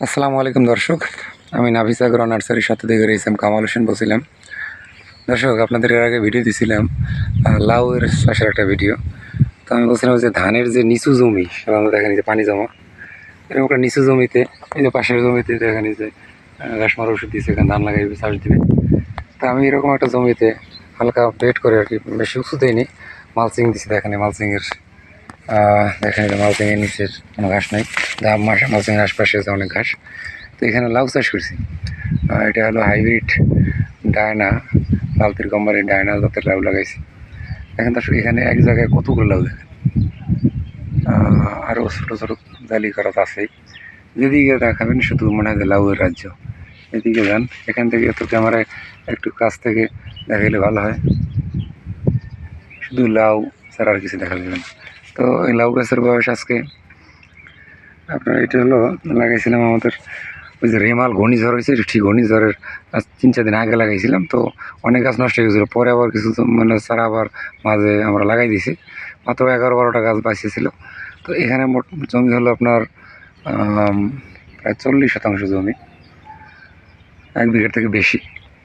আসসালামু আলাইকুম দর্শক, আমি নাফিস আগ্রো নার্সারির সাথে থেকে রয়েছিলাম কামাল হোসেন বলছিলাম। দর্শক, আপনাদের এর আগে ভিডিও দিছিলাম লাউয়ের চাষের একটা ভিডিও। তো আমি বলছিলাম যে ধানের যে নিচু জমি, সাধারণত দেখেন যে পানি জমা, এরকম একটা নিচু জমিতে, এই যে পাশের জমিতে দেখেন যে ঘাস মারা ওষুধ দিয়েছে, এখানে ধান লাগাইবে, চাষ দিবে। তা আমি এরকম একটা জমিতে হালকা বেড করে আর কি, বেশি উঁচু দেয়নি, মালচিং দিছি। দেখেন মালচিংয়ের দেখেন যে মালচিংয়ের নিচের কোনো ঘাস নাই, মালচিংয়ের আশপাশে আছে অনেক ঘাস। তো এখানে লাউ চাষ করছি। এটা হলো হাইব্রিড ডায়না, বালতির কোম্পানির ডায়না জাতের লাউ লাগাইছি। দেখেন দর্শক, এখানে এক জায়গায় কতগুলো লাউ দেখেন, আরও ছোটো ছোটো জালি করা তো আছেই। যেদিকে দেখাবেন শুধু মনে হয় যে লাউয়ের রাজ্য। এদিকে যান, এখান থেকে তো ক্যামেরায় একটু কাছ থেকে দেখাইলে ভালো হয়, শুধু লাউ ছাড়া আর কিছু দেখা যাবে না। তো এই লাউ গাছের বয়স আজকে আপনার, এটা হলো লাগাইছিলাম আমাদের ওই যে রেমাল ঘূর্ণিঝড় হয়েছে, ঠিক ঘূর্ণিঝড়ের 3-4 দিন আগে লাগাইছিলাম। তো অনেক গাছ নষ্ট হয়ে গেছিলো, পরে আবার কিছু মানে চারা আবার মাঝে আমরা লাগাই দিয়েছি, মাত্র 11-12টা গাছ বাঁচিয়েছিল। তো এখানে মোট জমি হলো আপনার প্রায় 40% জমি, 1 বিঘার থেকে বেশি,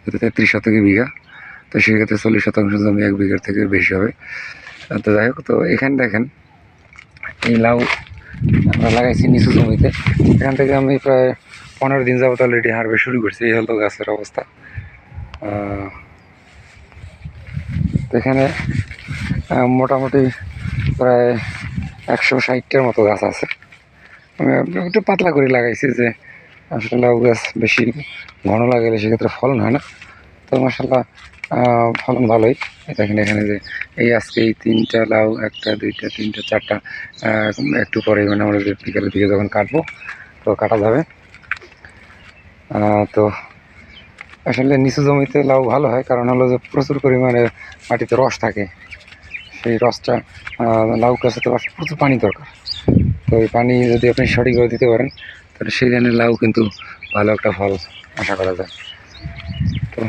33 শতক বিঘা। তো সেক্ষেত্রে 40% জমি 1 বিঘার থেকে বেশি হবে। তো যাই হোক, তো এখানে দেখেন এই লাউ আমরা লাগাইছি নিচু জমিতে। এখান থেকে আমি প্রায় 15 দিন যাবত অলরেডি হারভেস্ট শুরু করছি। এই হলো গাছের অবস্থা। এখানে মোটামুটি প্রায় 160টার মতো গাছ আছে। আমি একটু পাতলা করে লাগাইছি, যে আসলে লাউ গাছ বেশি ঘন লাগালে সেক্ষেত্রে ফলন হয় না। তো মাশাআল্লাহ ফলন ভালোই। দেখেন এখানে যে এই আজকে এই 3টা লাউ, 1টা 2টা 3টা 4টা, একটু পরে মানে আমরা যে বিকালের দিকে যখন কাটবো তো কাটা যাবে। তো আসলে নিচু জমিতে লাউ ভালো হয়, কারণ হলো যে প্রচুর পরিমাণে মাটিতে রস থাকে। সেই রসটা লাউ গাছে তো প্রচুর পানি দরকার। তো এই পানি যদি আপনি সঠিকভাবে দিতে পারেন, তাহলে সেই ধরনের লাউ কিন্তু ভালো একটা ফল আশা করা যায়। তো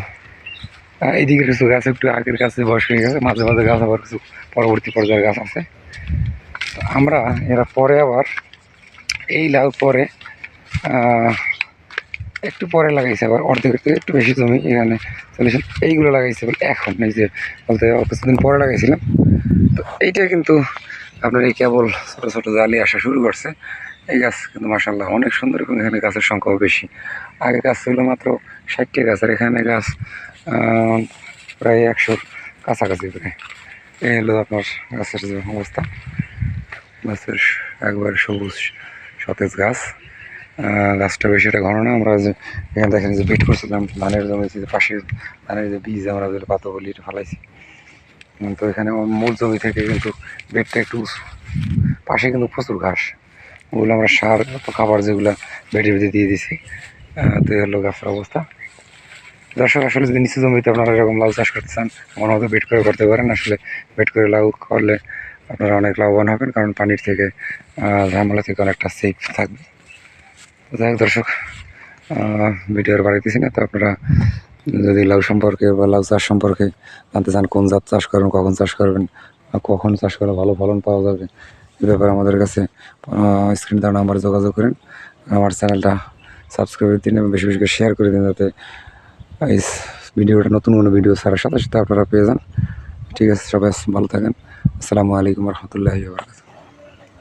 এইদিকে কিছু গাছ একটু আগের গাছে বয়স হয়ে গেছে, মাঝে মাঝে গাছ আবার কিছু পরবর্তী পর্যায়ের গাছ আছে। তো আমরা এরা পরে আবার এই লাউ পরে একটু পরে লাগাইছে, আবার অর্ধেকের থেকে একটু বেশি জমি এখানে সলিউশন এইগুলো লাগাইছে বলে এখন, এই যে বলতে কিছুদিন পরে লাগাইছিলাম। তো এইটা কিন্তু আপনার এই কেবল ছোটো ছোটো জালি আসা শুরু করছে। এই গাছ কিন্তু মাশাআল্লাহ অনেক সুন্দর, এবং এখানে গাছের সংখ্যাও বেশি। আগে গাছ ছিল মাত্র 60টা গাছ, আর এখানে গাছ প্রায় 100 কাছাকাছি প্রায়। এই হলো আপনার গাছের যে অবস্থা, গাছের একবার সবুজ সতেজ গাছ। গাছটা বেশি একটা ঘন না। আমরা যে এখানে দেখেন যে বেড করছিলাম ধানের জমি, যে পাশে ধানের যে বীজ আমরা যে পাতা বলি এটা ফালাইছি। তো এখানে মূল জমি থেকে কিন্তু বেডটা একটু উঁচু, পাশে কিন্তু প্রচুর ঘাস, ওগুলো আমরা সার খাবার যেগুলো বেডের ভিতরে দিয়ে দিছি। তো এই হলো গাছের অবস্থা। দর্শক, আসলে যদি নিচু জমিতে আপনারা এরকম লাউ চাষ করতে চান, আমার মতো বেড করে করতে পারেন। আসলে বেড করে লাউ করলে আপনারা অনেক লাভবান হবেন, কারণ পানির থেকে ঝামেলা থেকে অনেকটা সেফ থাকবে। তো যাই হোক দর্শক, ভিডিওর বাড়াইতেছি না। তো আপনারা যদি লাউ সম্পর্কে বা লাউ চাষ সম্পর্কে জানতে চান, কোন জাত চাষ করবেন, কখন চাষ করবেন, কখন চাষ করলে ভালো ফলন পাওয়া যাবে, এ ব্যাপারে আমাদের কাছে স্ক্রিন দেওয়া নাম্বারে যোগাযোগ করেন। আমার চ্যানেলটা সাবস্ক্রাইব দিন এবং বেশি বেশি করে শেয়ার করে দিন, যাতে এই ভিডিওটা নতুন কোনো ভিডিও ছাড়ার সাথে সাথে আপনারা পেয়ে যান। ঠিক আছে, সবাই ভালো থাকেন। আসসালামু আলাইকুম রহমতুল্লাহি ওয়া বারাকাতুহু।